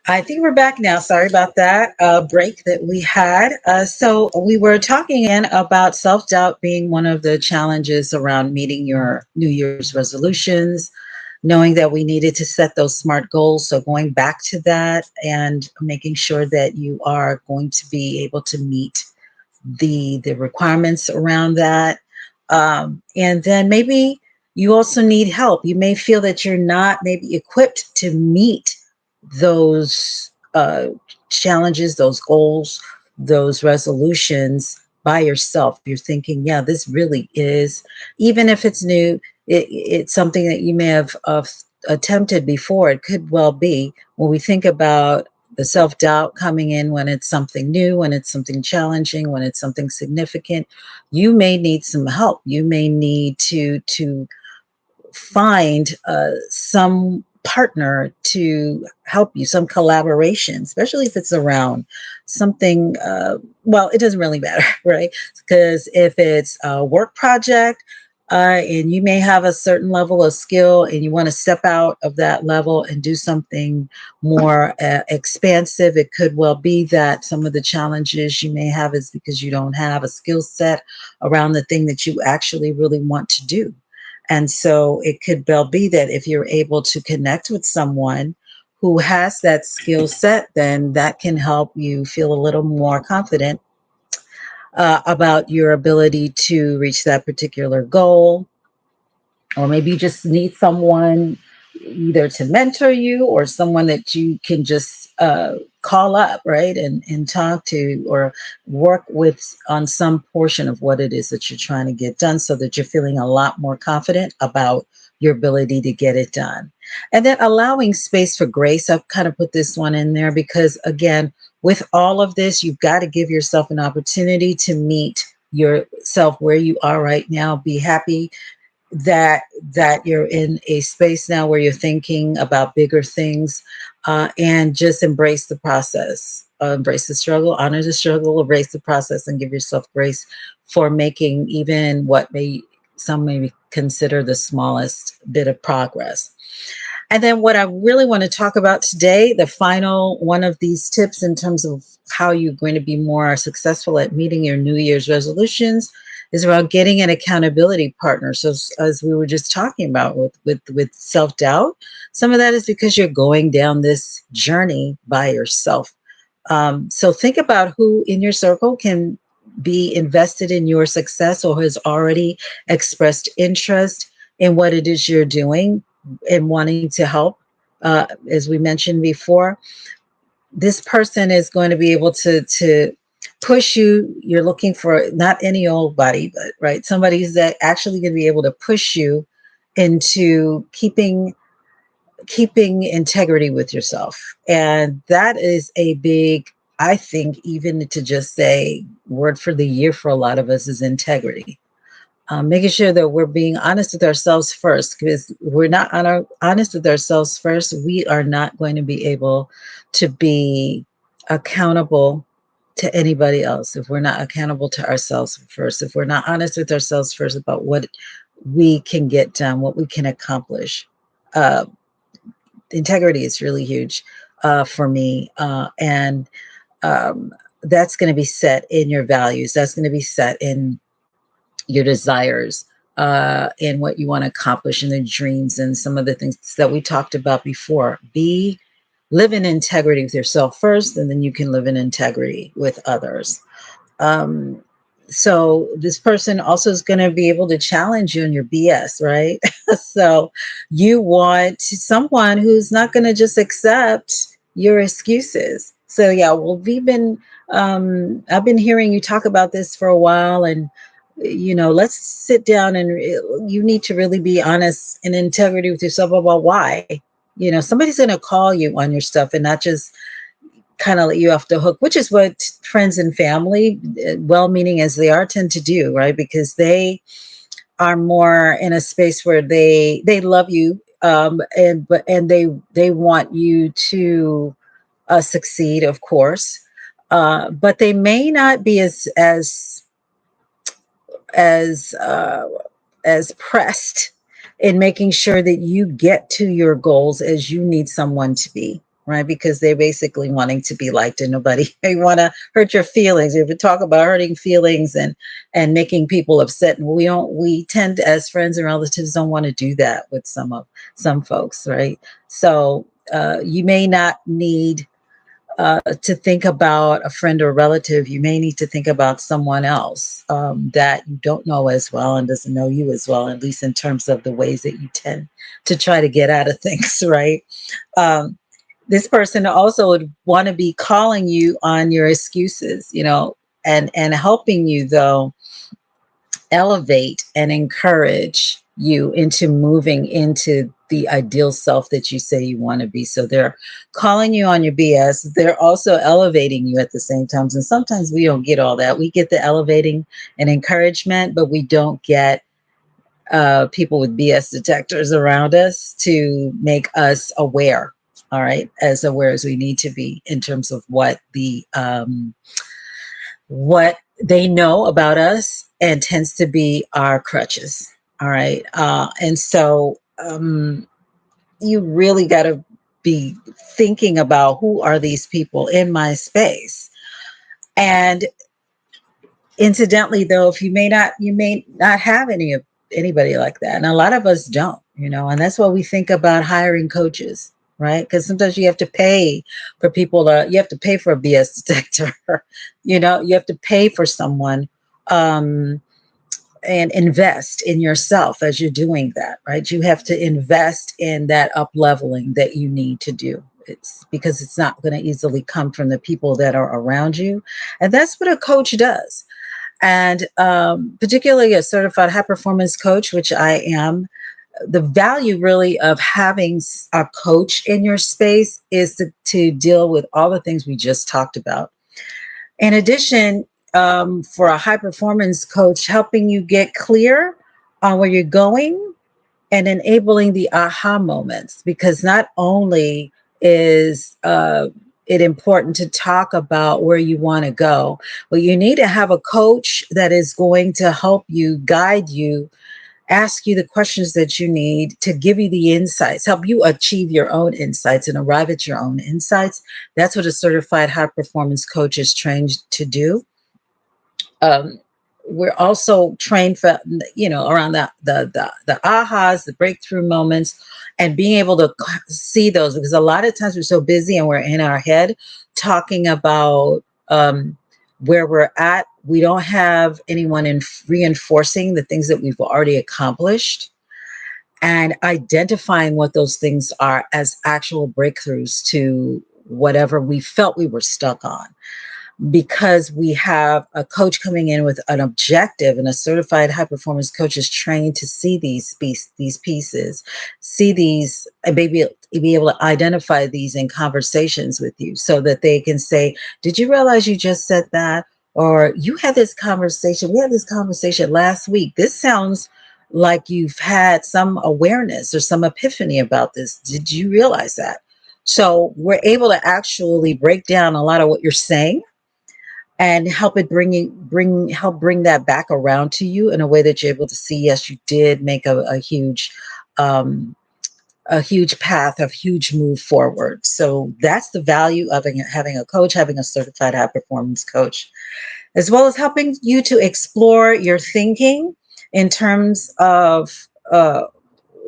I think we're back now. Sorry about that break that we had. So we were talking in about self-doubt being one of the challenges around meeting your New Year's resolutions, knowing that we needed to set those smart goals. So going back to that and making sure that you are going to be able to meet the requirements around that. And then maybe you also need help. You may feel that you're not maybe equipped to meet those challenges, those goals, those resolutions by yourself. You're thinking, yeah, this really is, even if it's new, it's something that you may have attempted before. It could well be when we think about the self doubt coming in when it's something new, when it's something challenging, when it's something significant. You may need some help. You may need to find some partner to help you, some collaboration, especially if it's around something. Well, it doesn't really matter, right? Because if it's a work project, and you may have a certain level of skill and you want to step out of that level and do something more expansive, it could well be that some of the challenges you may have is because you don't have a skill set around the thing that you actually really want to do. And so it could well be that if you're able to connect with someone who has that skill set, then that can help you feel a little more confident about your ability to reach that particular goal. Or maybe you just need someone either to mentor you or someone that you can just call up, right, and talk to or work with on some portion of what it is that you're trying to get done so that you're feeling a lot more confident about your ability to get it done. And then allowing space for grace. I've kind of put this one in there because, again, with all of this, you've got to give yourself an opportunity to meet yourself where you are right now. Be happy that you're in a space now where you're thinking about bigger things, and just embrace the process, embrace the struggle, honor the struggle, embrace the process, and give yourself grace for making even what may some may consider the smallest bit of progress. And then what I really want to talk about today, the final one of these tips in terms of how you're going to be more successful at meeting your New Year's resolutions, is around getting an accountability partner. So as we were just talking about with self-doubt, some of that is because you're going down this journey by yourself. So think about who in your circle can be invested in your success or has already expressed interest in what it is you're doing and wanting to help. As we mentioned before, this person is going to be able to push you. You're looking for not any old buddy, but right, somebody's that actually going to be able to push you into keeping integrity with yourself. And that is a big, I think, even to just say word for the year for a lot of us is integrity. Making sure that we're being honest with ourselves first, because we're not honest with ourselves first, we are not going to be able to be accountable to anybody else. If we're not accountable to ourselves first, if we're not honest with ourselves first about what we can get done, what we can accomplish. uh, Integrity is really huge for me, and um, that's going to be set in your values, that's going to be set in your desires, and what you want to accomplish, and the dreams and some of the things that we talked about before. Live in integrity with yourself first, and then you can live in integrity with others. um, so this person also is going to be able to challenge you in your BS, right? So you want someone who's not going to just accept your excuses. So yeah, well, I've been hearing you talk about this for a while, and let's sit down and you need to really be honest and integrity with yourself about why. Somebody's going to call you on your stuff and not just kind of let you off the hook, which is what friends and family, well-meaning as they are, tend to do, right? Because they are more in a space where they love you, and they want you to succeed, of course, but they may not be as as pressed in making sure that you get to your goals as you need someone to be. right? Because they're basically wanting to be liked and nobody, they want to hurt your feelings. If you talk about hurting feelings and making people upset, and we tend to, as friends and relatives, don't want to do that with some folks, right? So you may not need to think about a friend or relative. You may need to think about someone else that you don't know as well and doesn't know you as well, at least in terms of the ways that you tend to try to get out of things, right? Um, this person also would want to be calling you on your excuses, and helping you, though, elevate and encourage you into moving into the ideal self that you say you want to be. So they're calling you on your BS. They're also elevating you at the same time. And sometimes we don't get all that. We get the elevating and encouragement, but we don't get people with BS detectors around us to make us aware. All right, as aware as we need to be in terms of what they know about us, and tends to be our crutches. All right. And so you really got to be thinking about, who are these people in my space? And incidentally, though, if you may not have anybody like that. And a lot of us don't, and that's why we think about hiring coaches, right? Because sometimes you have to pay for you have to pay for a BS detector, you have to pay for someone, um, and invest in yourself as you're doing that, right? You have to invest in that up leveling that you need to do. It's because it's not going to easily come from the people that are around you. And that's what a coach does. And particularly a certified high performance coach, which I am, the value really of having a coach in your space is to deal with all the things we just talked about. In addition, for a high performance coach, helping you get clear on where you're going and enabling the aha moments, because not only is it important to talk about where you want to go, but you need to have a coach that is going to help you, guide you, ask you the questions that you need to give you the insights, help you achieve your own insights and arrive at your own insights. That's what a certified high performance coach is trained to do. um, we're also trained for, around the ahas, the breakthrough moments, and being able to see those, because a lot of times we're so busy and we're in our head talking about where we're at. We don't have anyone in reinforcing the things that we've already accomplished, and identifying what those things are as actual breakthroughs to whatever we felt we were stuck on, because we have a coach coming in with an objective, and a certified high performance coach is trained to see these pieces, see these, and maybe be able to identify these in conversations with you, so that they can say, did you realize you just said that? Or you had this conversation, we had this conversation last week. This sounds like you've had some awareness or some epiphany about this. Did you realize that? So we're able to actually break down a lot of what you're saying and help bring that back around to you in a way that you're able to see, yes, you did make um, a huge path, a huge move forward. So that's the value of having a coach, having a certified high performance coach, as well as helping you to explore your thinking in terms of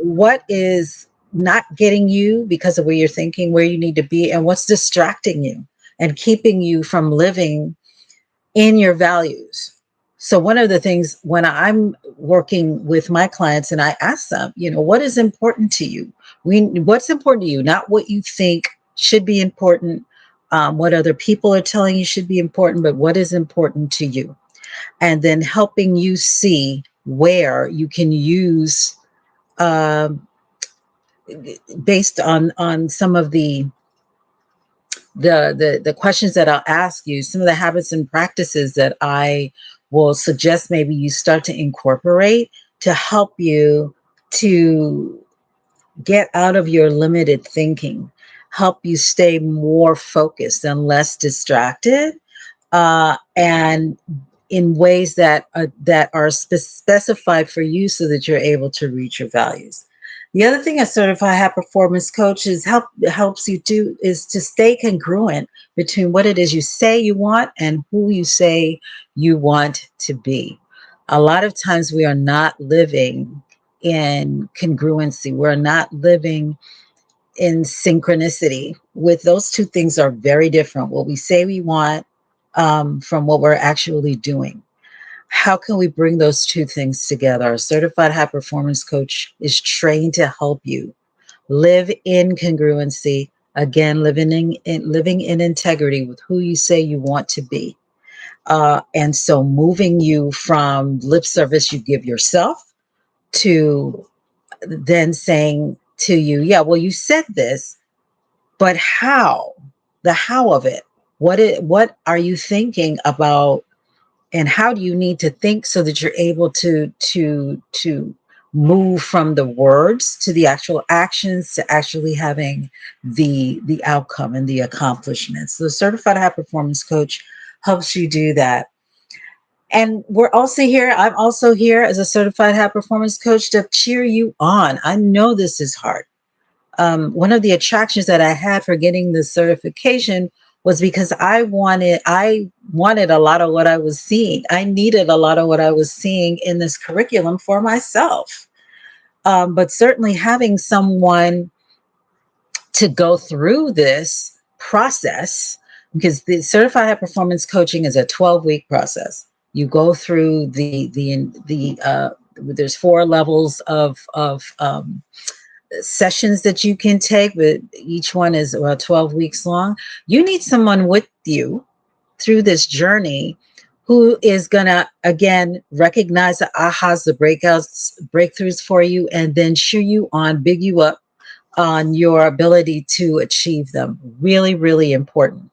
what is not getting you because of where you're thinking, where you need to be, and what's distracting you and keeping you from living in your values. So one of the things when I'm working with my clients and I ask them, what is important to you? What's important to you? Not what you think should be important, what other people are telling you should be important, but what is important to you? And then helping you see where you can use, um, based on some of the questions that I'll ask you, some of the habits and practices that I will suggest maybe you start to incorporate to help you to get out of your limited thinking, help you stay more focused and less distracted, and in ways that are specified for you, so that you're able to reach your values. The other thing a certified high performance coach helps you do is to stay congruent between what it is you say you want and who you say you want to be. A lot of times we are not living in congruency. We're not living in synchronicity. With those two things are very different. What we say we want from what we're actually doing. How can we bring those two things together? A certified high performance coach is trained to help you live in congruency, again, living in integrity with who you say you want to be. And so moving you from lip service you give yourself to then saying to you, yeah, well, you said this, but how? The how of it. What are you thinking about, and how do you need to think so that you're able to move from the words to the actual actions to actually having the outcome and the accomplishments. So the certified high performance coach helps you do that. And I'm also here as a certified high performance coach to cheer you on. I know this is hard. One of the attractions that I had for getting the certification was because I wanted a lot of what I was seeing. I needed a lot of what I was seeing in this curriculum for myself. But certainly having someone to go through this process, because the certified high performance coaching is a 12-week process. You go through there's 4 levels of sessions that you can take, but each one is about 12 weeks long. You need someone with you through this journey who is going to, again, recognize the ahas, the breakthroughs for you, and then cheer you on, big you up on your ability to achieve them. Really, really important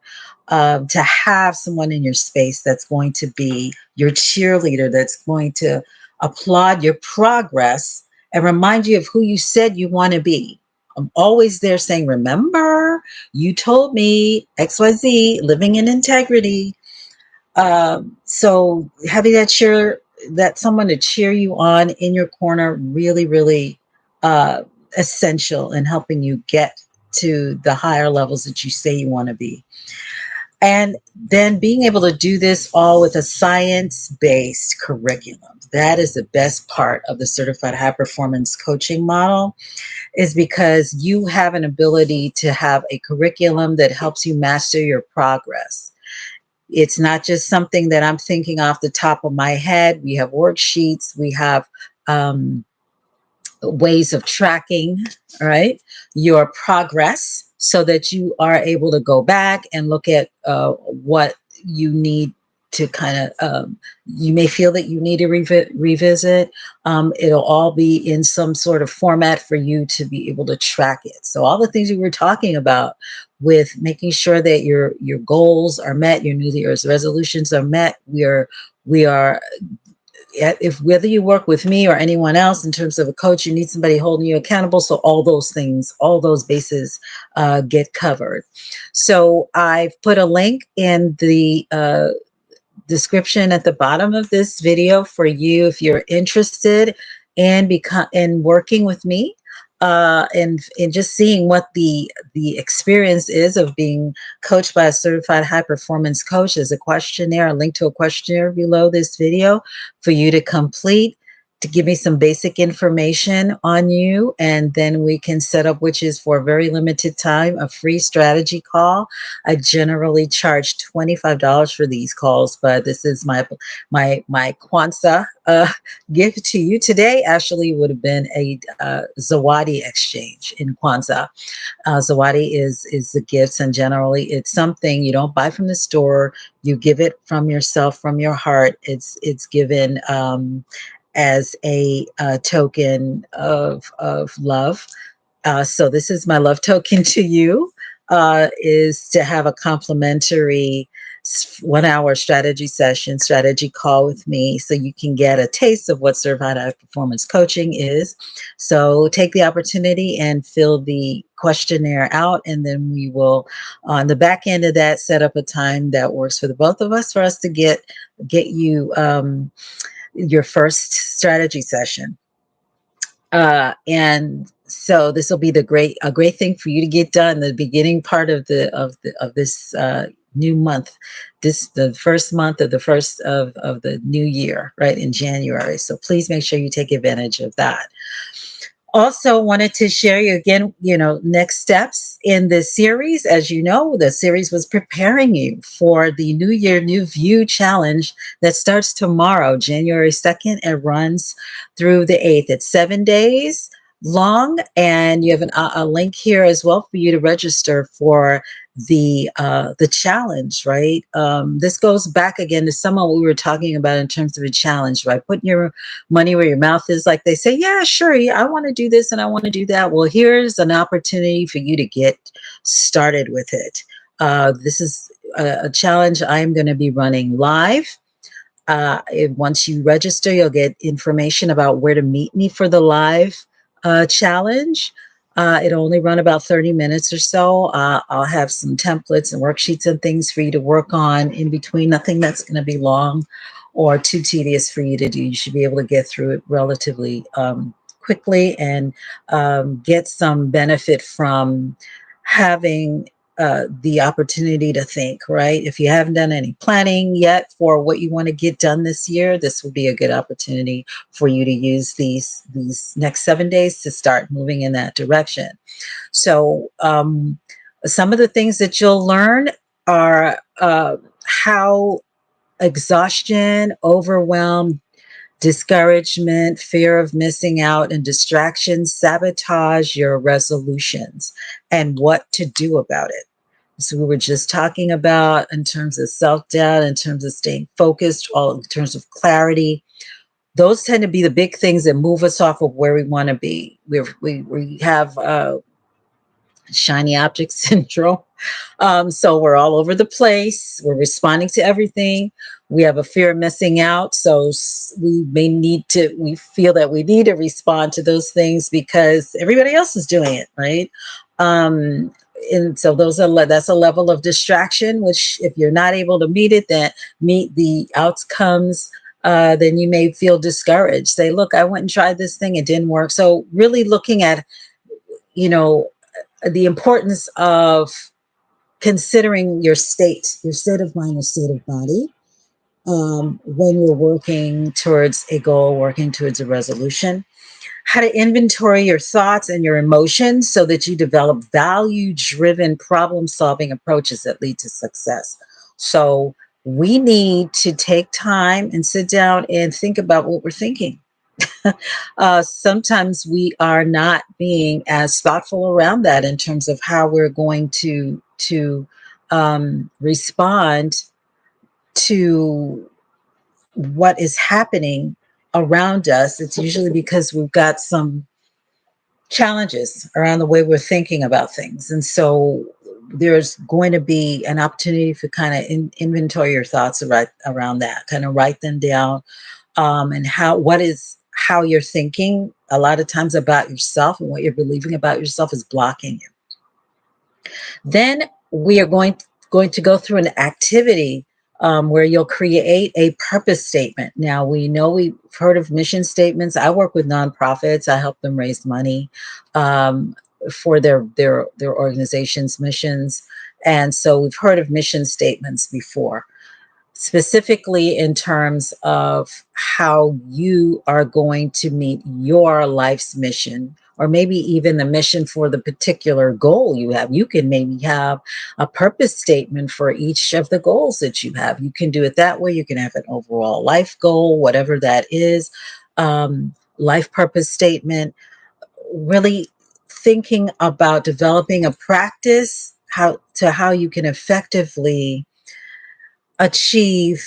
to have someone in your space that's going to be your cheerleader, that's going to applaud your progress and remind you of who you said you want to be. I'm always there saying, remember, you told me XYZ, living in integrity. So having that someone to cheer you on in your corner, really, really uh, essential in helping you get to the higher levels that you say you want to be. And then being able to do this all with a science-based curriculum. That is the best part of the certified high performance coaching model, is because you have an ability to have a curriculum that helps you master your progress. It's not just something that I'm thinking off the top of my head. We have worksheets, we have um, ways of tracking, right, your progress so that you are able to go back and look at what you need to kind of, you may feel that you need to revisit. It'll all be in some sort of format for you to be able to track it. So all the things we were talking about with making sure that your goals are met, your New Year's resolutions are met, we are if whether you work with me or anyone else in terms of a coach, you need somebody holding you accountable. So all those things, all those bases get covered. So I've put a link in the description at the bottom of this video for you if you're interested in working with me, and just seeing what the experience is of being coached by a certified high performance coach. There's a link to a questionnaire below this video for you to complete, to give me some basic information on you, and then we can set up, which is for a very limited time, a free strategy call. I generally charge $25 for these calls, but this is my Kwanzaa gift to you today. Actually, would have been a Zawadi exchange in Kwanzaa. Zawadi is the gifts, and generally it's something you don't buy from the store. You give it from yourself, from your heart. It's given as a token of love. So this is my love token to you, is to have a complimentary 1 hour strategy call with me, so you can get a taste of what certified high performance coaching is. So take the opportunity and fill the questionnaire out, and then we will, on the back end of that, set up a time that works for the both of us for us to get you your first strategy session. And so this will be a great thing for you to get done. The beginning part of this new month, this the first month of the new year, right in January. So please make sure you take advantage of that. Also wanted to share you again, next steps in this series. As you know, the series was preparing you for the New Year, New View challenge that starts tomorrow, January 2nd, and runs through the 8th. It's 7 days long, and you have a link here as well for you to register for the challenge, right? This goes back again to some of what we were talking about in terms of a challenge, right? Putting your money where your mouth is, like they say. Yeah, sure, yeah, I want to do this and I want to do that. Well, here's an opportunity for you to get started with it. This is a challenge I'm going to be running live. Once you register, you'll get information about where to meet me for the live challenge. It'll only run about 30 minutes or so. I'll have some templates and worksheets and things for you to work on in between. Nothing that's going to be long or too tedious for you to do. You should be able to get through it relatively quickly and get some benefit from having the opportunity to think, right? If you haven't done any planning yet for what you want to get done this year, this would be a good opportunity for you to use these next 7 days to start moving in that direction. So some of the things that you'll learn are how exhaustion, overwhelm, discouragement, fear of missing out, and distractions sabotage your resolutions and what to do about it. So we were just talking about in terms of self-doubt, in terms of staying focused, all in terms of clarity. Those tend to be the big things that move us off of where we want to be. We have shiny object syndrome. So we're all over the place. We're responding to everything. We have a fear of missing out. So we feel that we need to respond to those things because everybody else is doing it, right? Um, and so that's a level of distraction, which if you're not able to meet the outcomes, then you may feel discouraged. Say, look, I went and tried this thing, it didn't work. So really looking at, you know, the importance of considering your state of mind, your state of body, when you're working towards a goal, working towards a resolution. How to inventory your thoughts and your emotions so that you develop value-driven problem-solving approaches that lead to success. So we need to take time and sit down and think about what we're thinking. Sometimes we are not being as thoughtful around that in terms of how we're going to respond to what is happening around us. It's usually because we've got some challenges around the way we're thinking about things, and so there's going to be an opportunity for kind of inventory your thoughts around that, kind of write them down, and how you're thinking a lot of times about yourself and what you're believing about yourself is blocking you. Then we are going to go through an activity where you'll create a purpose statement. Now, we know we've heard of mission statements. I work with nonprofits. I help them raise money for their organization's missions. And so we've heard of mission statements before, specifically in terms of how you are going to meet your life's mission, or maybe even the mission for the particular goal you have. You can maybe have a purpose statement for each of the goals that you have. You can do it that way. You can have an overall life goal, whatever that is, life purpose statement. Really thinking about developing a practice how you can effectively achieve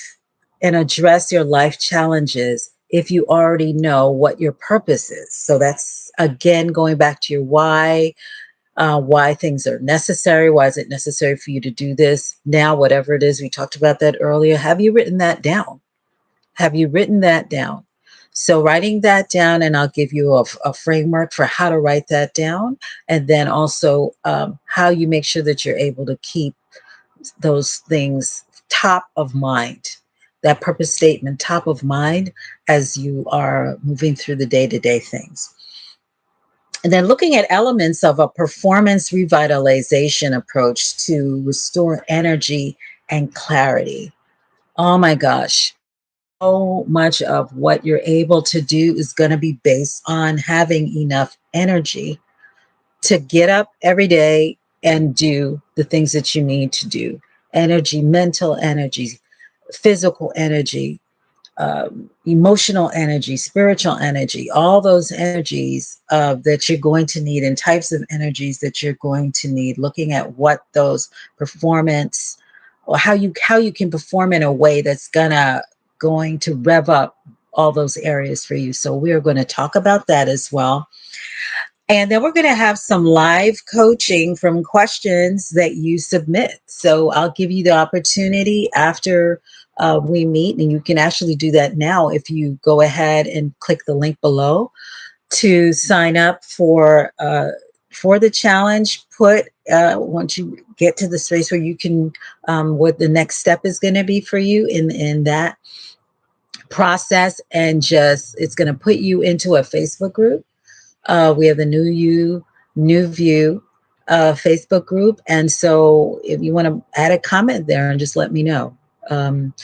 and address your life challenges if you already know what your purpose is. So that's again going back to your why things are necessary. Why is it necessary for you to do this now? Whatever it is, we talked about that earlier. Have you written that down? Have you written that down? So writing that down, and I'll give you a framework for how to write that down, and then also how you make sure that you're able to keep those things top of mind, that purpose statement top of mind as you are moving through the day-to-day things. And then looking at elements of a performance revitalization approach to restore energy and clarity. Oh my gosh. So much of what you're able to do is going to be based on having enough energy to get up every day and do the things that you need to do. Energy, mental energy, physical energy, emotional energy, spiritual energy, all those energies that you're going to need and types of energies that you're going to need, looking at what those performance or how you can perform in a way that's going to rev up all those areas for you. So we're going to talk about that as well. And then we're going to have some live coaching from questions that you submit. So I'll give you the opportunity after we meet, and you can actually do that now if you go ahead and click the link below to sign up for the challenge. Put once you get to the space where you can, what the next step is going to be for you in that process, and just it's going to put you into a Facebook group. We have the New You, New View Facebook group. And so if you want to add a comment there and just let me know um,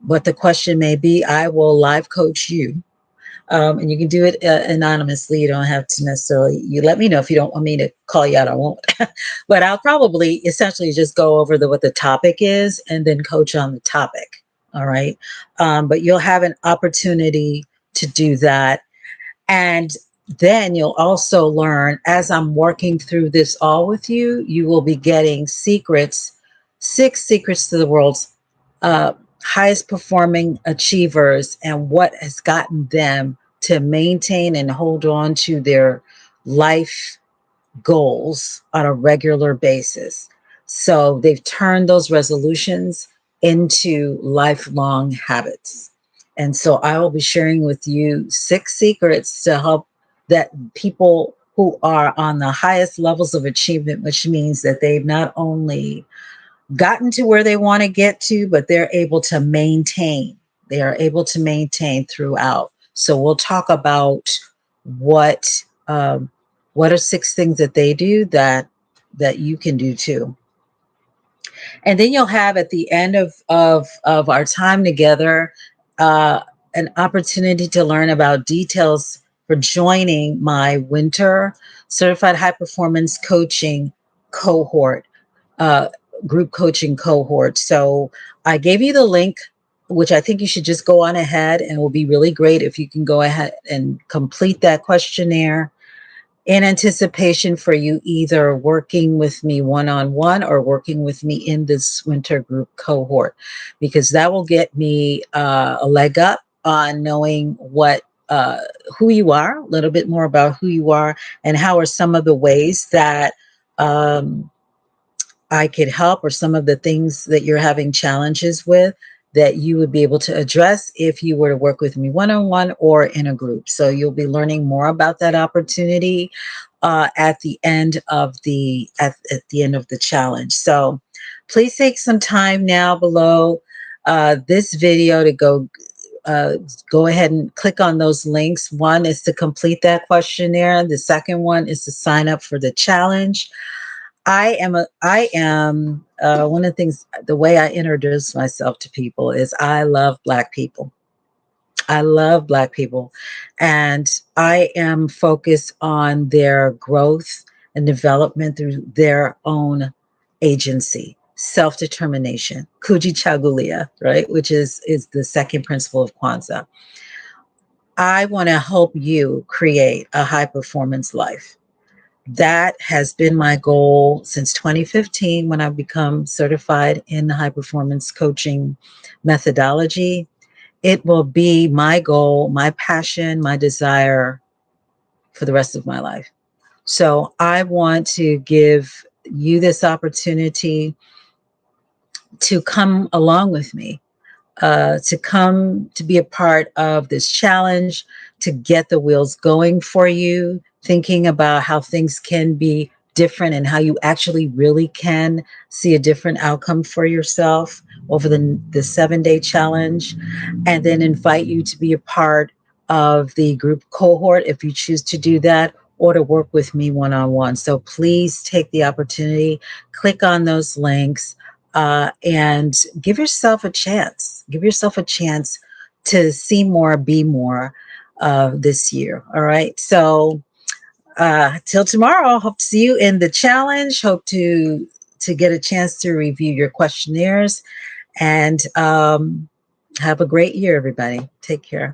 what the question may be, I will live coach you. And you can do it anonymously. You don't have to necessarily, you let me know if you don't want me to call you out, I won't. But I'll probably essentially just go over what the topic is and then coach on the topic. All right. But you'll have an opportunity to do that. And then you'll also learn as I'm working through this all with you, you will be getting secrets, 6 secrets to the world's uh, highest performing achievers and what has gotten them to maintain and hold on to their life goals on a regular basis. So they've turned those resolutions into lifelong habits. And so I will be sharing with you 6 secrets to help that people who are on the highest levels of achievement, which means that they've not only gotten to where they want to get to, but they're able to maintain. They are able to maintain throughout. So we'll talk about what what are 6 things that they do that you can do too. And then you'll have at the end of our time together an opportunity to learn about details for joining my winter certified high performance coaching cohort, uh, group coaching cohort. So I gave you the link, which I think you should just go on ahead, and it will be really great if you can go ahead and complete that questionnaire in anticipation for you either working with me one-on-one or working with me in this winter group cohort, because that will get me a leg up on knowing who you are, a little bit more about who you are, and how are some of the ways that um, I could help, or some of the things that you're having challenges with that you would be able to address if you were to work with me one-on-one or in a group. So you'll be learning more about that opportunity at the end of at the end of the challenge. So please take some time now below this video to go ahead and click on those links. One is to complete that questionnaire. The second one is to sign up for the challenge. I am one of the things, the way I introduce myself to people is I love Black people. I love Black people, and I am focused on their growth and development through their own agency, self-determination, kujichagulia, right? Which is the second principle of Kwanzaa. I want to help you create a high performance life. That has been my goal since 2015 when I've become certified in the high performance coaching methodology. It will be my goal, my passion, my desire for the rest of my life. So I want to give you this opportunity to come along with me, to come to be a part of this challenge, to get the wheels going for you, thinking about how things can be different and how you actually really can see a different outcome for yourself over the 7-day challenge, and then invite you to be a part of the group cohort if you choose to do that, or to work with me one-on-one. So please take the opportunity, click on those links, and give yourself a chance. Give yourself a chance to see more, be more this year. All right. So till tomorrow, hope to see you in the challenge. Hope to get a chance to review your questionnaires, and have a great year, everybody. Take care.